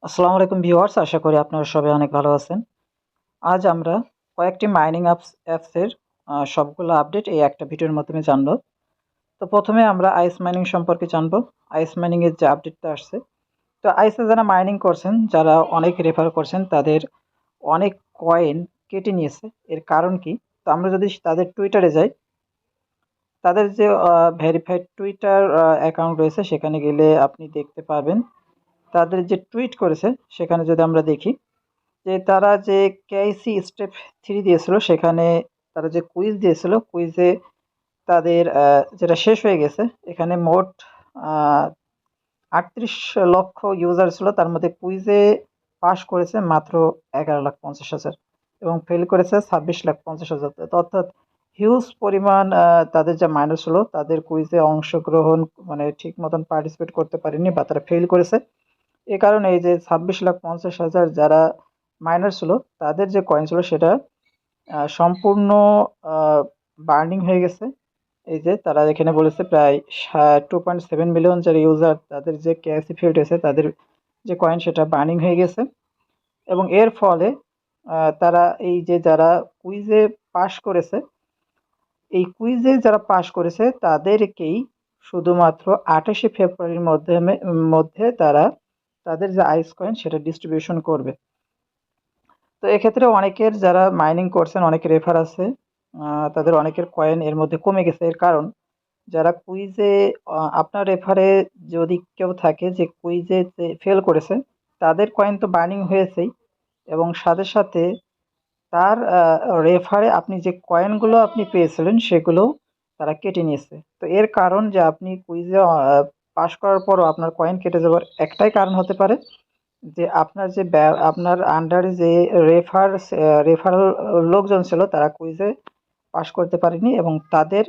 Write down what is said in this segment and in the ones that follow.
আসসালামু আলাইকুম ভিউয়ার্স, আশা করি আপনারা সবাই অনেক ভালো আছেন। আজ আমরা কয়েকটি মাইনিং অ্যাপসের সবগুলো আপডেট এই একটা ভিডিওর মাধ্যমে জানবো। তো প্রথমে আমরা আইস মাইনিং সম্পর্কে জানবো। আইস মাইনিং এর যে আপডেটটা আসছে, তো আইসে যারা মাইনিং করছেন, যারা অনেক রেফার করছেন, তাদের অনেক কয়েন কেটে নিয়েছে। এর কারণ কি? তো আমরা যদি তাদের টুইটারে যাই, তাদের যে ভেরিফাইড টুইটার অ্যাকাউন্ট রয়েছে, সেখানে গেলে আপনি দেখতে পাবেন তাদের যে টুইট করেছে। সেখানে যদি আমরা দেখি যে তারা যে কেআইসি স্টেপ 3 দিয়েছিল, সেখানে তারা যে কুইজ দিয়েছিল, কুইজে তাদের যেটা শেষ হয়ে গেছে, এখানে মোট 38 লক্ষ ইউজার ছিল। তার মধ্যে কুইজে পাস করেছে মাত্র 11,50,000 এবং ফেল করেছে 26,50,000। অর্থাৎ হিউজ পরিমাণ তাদের যা মাইনার ছিল, তাদের কুইজে অংশগ্রহণ মানে ঠিক মতন পার্টিসিপেট করতে পারেনি বা তারা ফেল করেছে। এ কারণে এই যে 26,50,000 যারা মাইনার ছিল, তাদের যে কয়েন ছিল সেটা সম্পূর্ণ বার্নিং হয়ে গেছে। এই যে তারা এখানে বলেছে প্রায় 2.7 মিলিয়ন যারা ইউজার, তাদের যে কেওয়াইসি ফেল্ড হয়েছে, তাদের যে কয়েন সেটা বার্নিং হয়ে গেছে। এবং এর ফলে তারা এই যে যারা কুইজে পাশ করেছে, এই কুইজে যারা পাশ করেছে তাদেরকেই শুধুমাত্র 28শে ফেব্রুয়ারির মধ্যে তারা তাদের যে আইস কয়েন সেটা ডিস্ট্রিবিউশন করবে। তো এক্ষেত্রে অনেকের যারা মাইনিং করছেন, অনেক রেফার আছে, তাদের অনেকের কয়েন এর মধ্যে কমে গেছে। এর কারণ যারা কুইজে আপনার রেফারে যদি কেউ থাকে যে কুইজে ফেল করেছে, তাদের কয়েন তো বার্নিং হয়েছেই, এবং সাথে সাথে তার রেফারে আপনি যে কয়েনগুলো আপনি পেয়েছিলেন সেগুলো তারা কেটে নিয়েছে। তো এর কারণ যে আপনি কুইজে পাশ করার পরও আপনার কয়েন কেটে যাওয়ার একটাই কারণ হতে পারে যে আপনার যে আপনার আন্ডারে যে রেফারাল লোকজন ছিল, তারা কুইজে পাশ করতে পারেনি এবং তাদের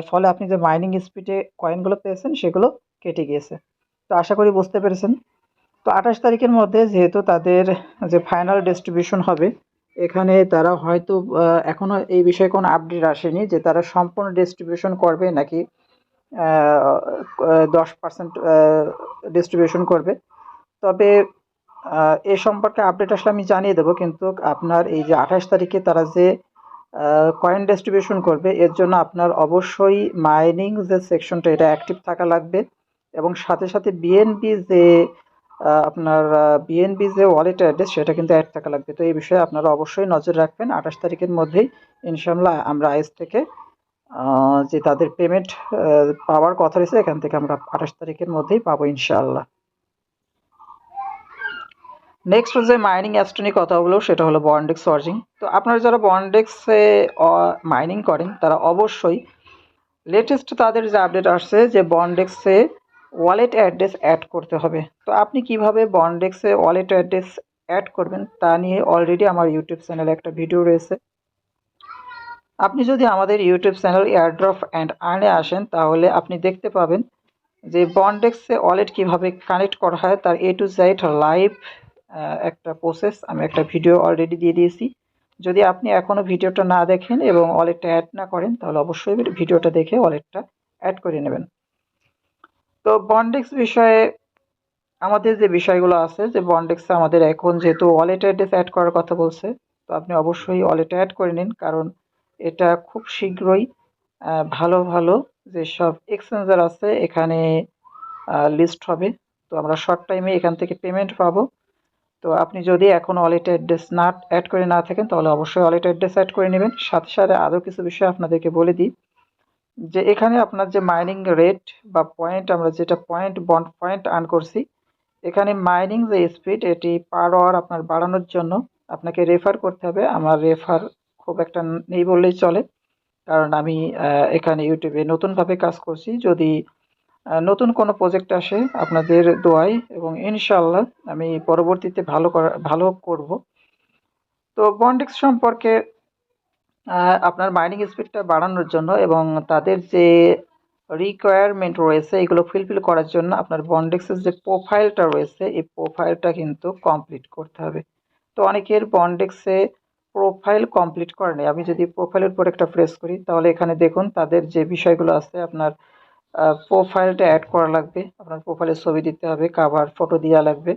ফলে আপনি যে মাইনিং স্পিডে কয়েনগুলো পেয়েছেন সেগুলো কেটে গিয়েছে। তো আশা করি বুঝতে পেরেছেন। তো 28 তারিখের মধ্যে যেহেতু তাদের যে ফাইনাল ডিস্ট্রিবিউশন হবে, এখানে তারা হয়তো এখনো এই বিষয়ে কোনো আপডেট আসেনি যে তারা সম্পূর্ণ ডিস্ট্রিবিউশন করবে নাকি 10% ডিস্ট্রিবিউশন করবে। তবে এ সম্পর্কে আপডেট আসলে আমি জানিয়ে দেবো। কিন্তু আপনার এই যে 28 তারিখে তারা যে কয়েন ডিস্ট্রিবিউশন করবে, এর জন্য আপনার অবশ্যই মাইনিং যে সেকশনটা এটা অ্যাক্টিভ থাকা লাগবে, এবং সাথে সাথে আপনার বিএনবি যে ওয়ালেট অ্যাড্রেস সেটা কিন্তু অ্যাড থাকা লাগবে। তো এই বিষয়ে আপনারা অবশ্যই নজর রাখবেন। 28 তারিখের মধ্যেই ইনশাল্লাহ আমরা আইস থেকে যে তাদের পেমেন্ট পাওয়ার কথা রয়েছে, এখান থেকে আমরা 28 তারিখের মধ্যেই পাবো ইনশাআল্লাহ। নেক্সট যে মাইনিং অ্যাপসটা নিয়ে কথা বলবো সেটা হলো বন্ডেক্স অর্জিং। তো আপনারা যারা বন্ডেক্সে মাইনিং করেন, তারা অবশ্যই লেটেস্ট তাদের যে আপডেট আসছে যে বন্ডেক্সে ওয়ালেট অ্যাড্রেস অ্যাড করতে হবে। তো আপনি কিভাবে বন্ডেক্সে ওয়ালেট অ্যাড্রেস অ্যাড করবেন তা নিয়ে অলরেডি আমার ইউটিউব চ্যানেলে একটা ভিডিও রয়েছে। আপনি যদি আমাদের ইউটিউব চ্যানেল এয়ারড্রপ অ্যান্ড আর্নে আসেন, তাহলে আপনি দেখতে পাবেন যে বন্ডেক্সে ওয়ালেট কিভাবে কানেক্ট করা হয় তার এ টু জেড লাইভ একটা প্রসেস আমি একটা ভিডিও অলরেডি দিয়ে দিয়েছি। যদি আপনি এখনও ভিডিওটা না দেখেন এবং ওয়ালেটটা অ্যাড না করেন, তাহলে অবশ্যই ভিডিওটা দেখে ওয়ালেটটা অ্যাড করে নেবেন। তো বন্ডেক্স বিষয়ে আমাদের যে বিষয়গুলো আছে, যে বন্ডেক্সে আমাদের এখন যেহেতু ওয়ালেট অ্যাড্রেস অ্যাড করার কথা বলছে, তো আপনি অবশ্যই ওয়ালেটটা অ্যাড করে নিন, কারণ এটা খুব শীঘ্রই ভালো ভালো যেসব এক্সচেঞ্জার আছে এখানে লিস্ট হবে। তো আমরা শর্ট টাইমে এখান থেকে পেমেন্ট পাবো। তো আপনি যদি এখন ওয়ালেট অ্যাড্রেস না অ্যাড করে না থাকেন, তাহলে অবশ্যই ওয়ালেট অ্যাড্রেস অ্যাড করে নেবেন। সাথে সাথে আরও কিছু বিষয় আপনাদেরকে বলে দিই যে এখানে আপনার যে মাইনিং রেট বা পয়েন্ট, আমরা যেটা বন্ড পয়েন্ট আর্ন করছি, এখানে মাইনিং যে স্পিড এটি পার আওয়ার আপনার বাড়ানোর জন্য আপনাকে রেফার করতে হবে। আমার রেফার খুব একটা নেই বললেই চলে, কারণ আমি এখানে ইউটিউবে নতুনভাবে কাজ করছি। যদি নতুন কোনো প্রজেক্ট আসে আপনাদের দোয়ায়, এবং ইনশাল্লাহ আমি পরবর্তীতে ভালো করব। তো বন্ডেক্স সম্পর্কে আপনার মাইনিং স্পিডটা বাড়ানোর জন্য এবং তাদের যে রিকোয়ারমেন্ট রয়েছে এগুলো ফুলফিল করার জন্য আপনার বন্ডেক্সের যে প্রোফাইলটা রয়েছে, এই প্রোফাইলটা কিন্তু কমপ্লিট করতে হবে। তো অনেকের বন্ডেক্সে প্রোফাইল কমপ্লিট করে নেই। আমি যদি প্রোফাইলের উপর একটা প্রেস করি, তাহলে এখানে দেখুন তাদের যে বিষয়গুলো আছে, আপনার প্রোফাইলটা অ্যাড করা লাগবে, আপনার প্রোফাইলের ছবি দিতে হবে, কাভার ফটো দেওয়া লাগবে,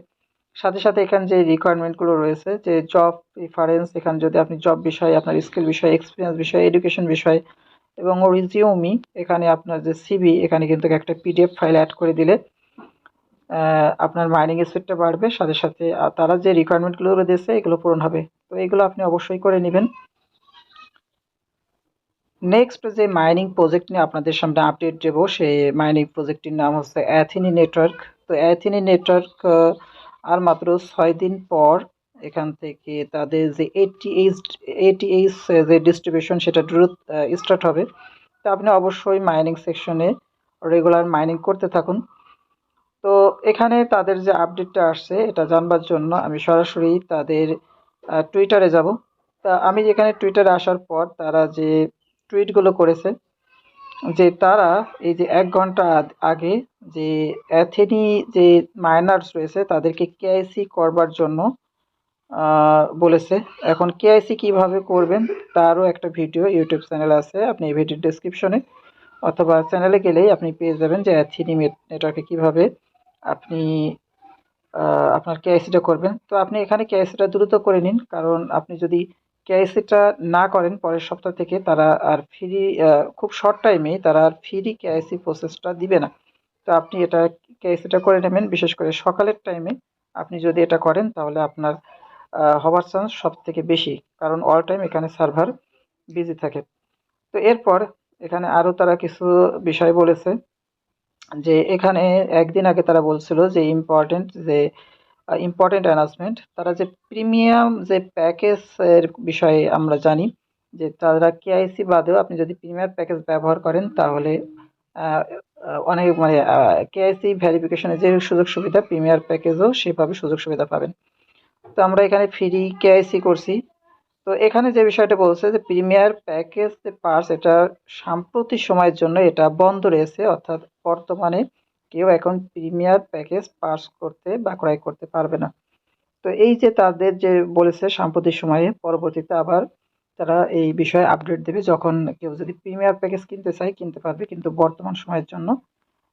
সাথে সাথে এখানে যে রিকোয়ারমেন্টগুলো রয়েছে, যে জব প্রিফারেন্স, এখানে যদি আপনি জব বিষয়ে, আপনার স্কিল বিষয়ে, এক্সপিরিয়েন্স বিষয়ে, এডুকেশন বিষয়ে এবং রিজিউমি, এখানে আপনার যে সিভি, এখানে কিন্তু একটা পিডিএফ ফাইল অ্যাড করে দিলে আপনার মাইনিং স্পিডটা বাড়বে, সাথে সাথে তারা যে রিকোয়ারমেন্টগুলো দিয়েছে এগুলো পূরণ হবে। তো এগুলো আপনি অবশ্যই করে নেবেন। নেক্সট যে মাইনিং প্রজেক্ট নিয়ে আপনাদের সামনে আপডেট দেবো, সেই মাইনিং প্রজেক্টটির নাম হচ্ছে অ্যাথিনি নেটওয়ার্ক। তো অ্যাথিনি নেটওয়ার্ক আর মাত্র 6 দিন পর এখান থেকে তাদের যে এটিএইচ যে ডিস্ট্রিবিউশন সেটা দ্রুত স্টার্ট হবে। তো আপনি অবশ্যই মাইনিং সেকশনে রেগুলার মাইনিং করতে থাকুন। তো এখানে তাদের যে আপডেটটা আসছে এটা জানবার জন্য আমি সরাসরি তাদের টুইটারে যাব। তা আমি যেখানে টুইটারে আসার পর তারা যে টুইটগুলো করেছে, যে তারা এই যে 1 ঘন্টা আগে যে অ্যাথেনি যে মাইনার্স রয়েছে তাদেরকে কেআইসি করবার জন্য বলেছে। এখন কেআইসি কিভাবে করবেন তারও একটা ভিডিও ইউটিউব চ্যানেল আছে, আপনি এই ভিডিওর ডেসক্রিপশনে অথবা চ্যানেলে গেলেই আপনি পেয়ে যাবেন যে অ্যাথেনি নেটওয়ার্কে কিভাবে আপনি আপনার কেআইসিটা করবেন। তো আপনি এখানে কেআইসিটা দ্রুত করে নিন, কারণ আপনি যদি কেআইসিটা না করেন পরের সপ্তাহ থেকে তারা আর ফ্রি, খুব শর্ট টাইমেই তারা আর ফ্রি কেআইসি প্রসেসটা দিবে না। তো আপনি এটা কেআইসিটা করে নেবেন, বিশেষ করে সকালের টাইমে আপনি যদি এটা করেন তাহলে আপনার হওয়ার চান্স সব থেকে বেশি, কারণ অল টাইম এখানে সার্ভার বিজি থাকে। তো এরপর এখানে আরও তারা কিছু বিষয় বলেছে, যে এখানে একদিন আগে তারা বলছিল যে ইম্পর্টেন্ট অ্যানাউন্সমেন্ট, তারা যে প্রিমিয়াম যে প্যাকেজ এর বিষয়ে আমরা জানি যে তারা কেআইসি বাদেও আপনি যদি প্রিমিয়াম প্যাকেজ ব্যবহার করেন তাহলে আহ, অনেক মানে কেআইসি ভেরিফিকেশনের যে সুযোগ সুবিধা প্রিমিয়ার প্যাকেজও সেভাবে সুযোগ সুবিধা পাবেন। তো আমরা এখানে ফ্রি কেআইসি করছি। তো এখানে যে বিষয়টা বলছে যে প্রিমিয়ার প্যাকেজ যে পার্স, এটা সাম্প্রতিক সময়ের জন্য এটা বন্ধ রয়েছে, অর্থাৎ বর্তমানে কেউ এখন প্রিমিয়ার প্যাকেজ পার্স করতে বা ক্রয় করতে পারবে না। তো এই যে তাদের যে বলেছে সাম্প্রতিক সময়ে, পরবর্তীতে আবার তারা এই বিষয়ে আপডেট দেবে, যখন কেউ যদি প্রিমিয়ার প্যাকেজ কিনতে চায় কিনতে পারবে, কিন্তু বর্তমান সময়ের জন্য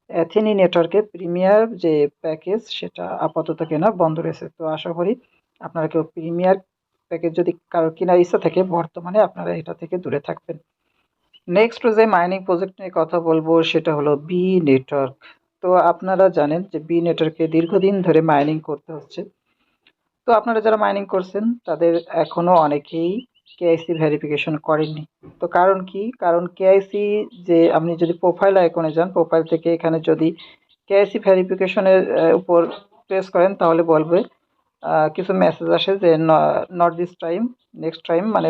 অ্যাথেনি নেটওয়ার্কে প্রিমিয়ার যে প্যাকেজ সেটা আপাতত কেনা বন্ধ রয়েছে। তো আশা করি আপনারা কেউ প্রিমিয়ার প্যাকেজ যদি কারোর কেনার ইচ্ছা থাকে বর্তমানে আপনারা এটা থেকে দূরে থাকবেন। নেক্সট যে মাইনিং প্রজেক্ট নিয়ে কথা বলবো সেটা হলো বি নেটওয়ার্ক। তো আপনারা জানেন যে বি নেটওয়ার্কে দীর্ঘদিন ধরে মাইনিং করতে হচ্ছে। তো আপনারা যারা মাইনিং করছেন তাদের এখনো অনেকেই কেআইসি ভেরিফিকেশন করেননি। তো কারণ কি, কারণ কেআইসি যে আপনি যদি প্রোফাইল আইকনে যান, প্রোফাইল থেকে এখানে যদি কেআইসি ভেরিফিকেশনের উপর প্রেস করেন তাহলে বলবে কিছু মেসেজ আসে যে not this time, next time, মানে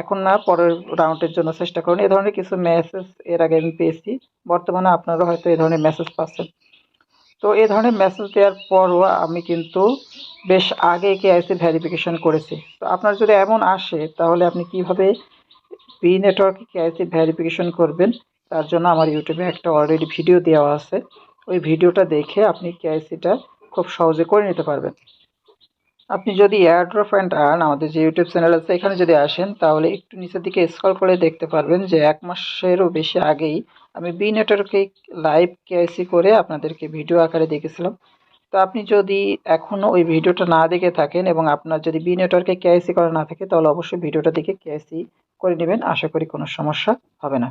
এখন না, পরের রাউন্ডের জন্য চেষ্টা করুন। এ ধরনের কিছু মেসেজ এর আগে আমি পেয়েছি, বর্তমানে আপনারা হয়তো এই ধরনের মেসেজ পাচ্ছেন। তো এই ধরনের মেসেজ দেওয়ার পরও আমি কিন্তু বেশ আগে কেআইসি ভেরিফিকেশন করেছি। তো আপনার যদি এমন আসে তাহলে আপনি কিভাবে বি নেটওয়ার্কে কেআইসি ভেরিফিকেশন করবেন, তার জন্য আমার ইউটিউবে একটা অলরেডি ভিডিও দেওয়া আছে, ওই ভিডিওটা দেখে আপনি কেআইসিটা খুব সহজে করে নিতে পারবেন। আপনি যদি এয়ারড্রপ অ্যান্ড আর্ন আমাদের যে ইউটিউব চ্যানেল আছে এখানে যদি আসেন তাহলে একটু নিচের দিকে স্ক্রল করে দেখতে পারবেন যে 1 মাসেরও বেশি আগেই আমি বি নেটওয়ার্কে লাইভ কেআইসি করে আপনাদেরকে ভিডিও আকারে দেখেছিলাম। তো আপনি যদি এখনও ওই ভিডিওটা না দেখে থাকেন এবং আপনার যদি বি নেটওয়ার্কে কেআইসি করা না থাকে তাহলে অবশ্যই ভিডিওটা দেখে কেআইসি করে নেবেন, আশা করি কোনো সমস্যা হবে না।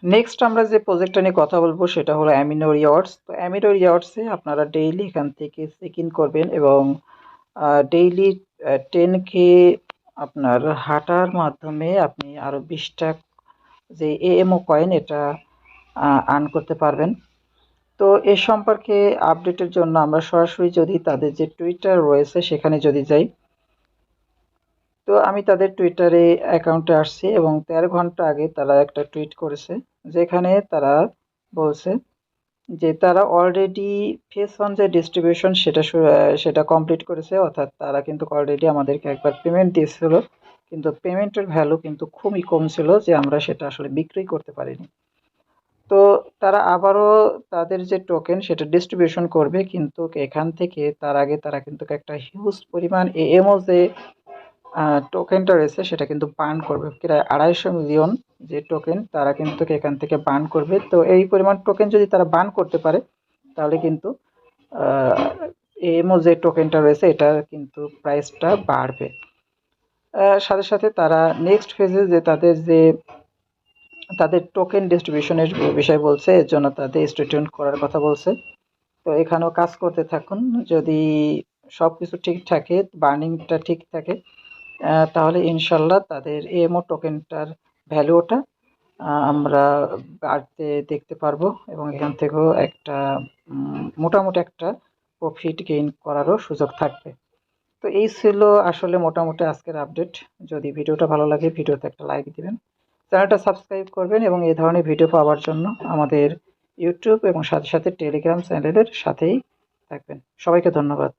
নেক্সট আমরা যে প্রজেক্টটা নিয়ে কথা বলবো সেটা হলো অ্যামিনো রিওয়ার্ডস। তো অ্যামিনো রিওয়ার্ডসে আপনারা ডেইলি এখান থেকে চেক ইন করবেন এবং ডেইলি 10K আপনার হাঁটার মাধ্যমে আপনি আরও 20টা যে এএমও কয়েন এটা আর্ন করতে পারবেন। তো এ সম্পর্কে আপডেটের জন্য আমরা সরাসরি যদি তাদের যে টুইটার রয়েছে সেখানে যদি যাই, তো আমি তাদের টুইটারে অ্যাকাউন্টে আসছি এবং 13 ঘন্টা আগে তারা একটা টুইট করেছে, যেখানে তারা বলছে যে তারা অলরেডি ফেস অন যে ডিস্ট্রিবিউশন সেটা কমপ্লিট করেছে, অর্থাৎ তারা কিন্তু অলরেডি আমাদেরকে একবার পেমেন্ট দিয়েছিল, কিন্তু পেমেন্টের ভ্যালু কিন্তু খুবই কম ছিল যে আমরা সেটা আসলে বিক্রি করতে পারিনি। তো তারা আবারও তাদের যে টোকেন সেটা ডিস্ট্রিবিউশন করবে, কিন্তু এখান থেকে তার আগে তারা কিন্তু একটা হিউজ পরিমাণ এএমও যে টোকেনটা রয়েছে সেটা কিন্তু বার্ন করবে, প্রায় 250 মিলিয়ন যে টোকেন তারা কিন্তু এখান থেকে বার্ন করবে। তো এই পরিমাণ টোকেন যদি তারা বার্ন করতে পারে তাহলে কিন্তু এমও যে টোকেনটা রয়েছে এটার কিন্তু প্রাইসটা বাড়বে। সাথে সাথে তারা নেক্সট ফেজে যে তাদের টোকেন ডিস্ট্রিবিউশনের বিষয় বলছে, এর জন্য তাদের স্টে টিউনড করার কথা বলছে। তো এখানেও কাজ করতে থাকুন। যদি সব কিছু ঠিক থাকে, বার্নিংটা ঠিক থাকে, তাহলে ইনশাল্লাহ তাদের এমও টোকেনটার ভ্যালুটা আমরা বাড়তে দেখতে পারবো এবং এখান থেকেও একটা মোটামুটি একটা প্রফিট গেইন করারও সুযোগ থাকবে। তো এই ছিল আসলে মোটামুটি আজকের আপডেট। যদি ভিডিওটা ভালো লাগে ভিডিওতে একটা লাইক দিবেন, চ্যানেলটা সাবস্ক্রাইব করবেন এবং এই ধরনের ভিডিও পাওয়ার জন্য আমাদের ইউটিউব এবং সাথে সাথে টেলিগ্রাম চ্যানেলের সাথেই থাকবেন। সবাইকে ধন্যবাদ।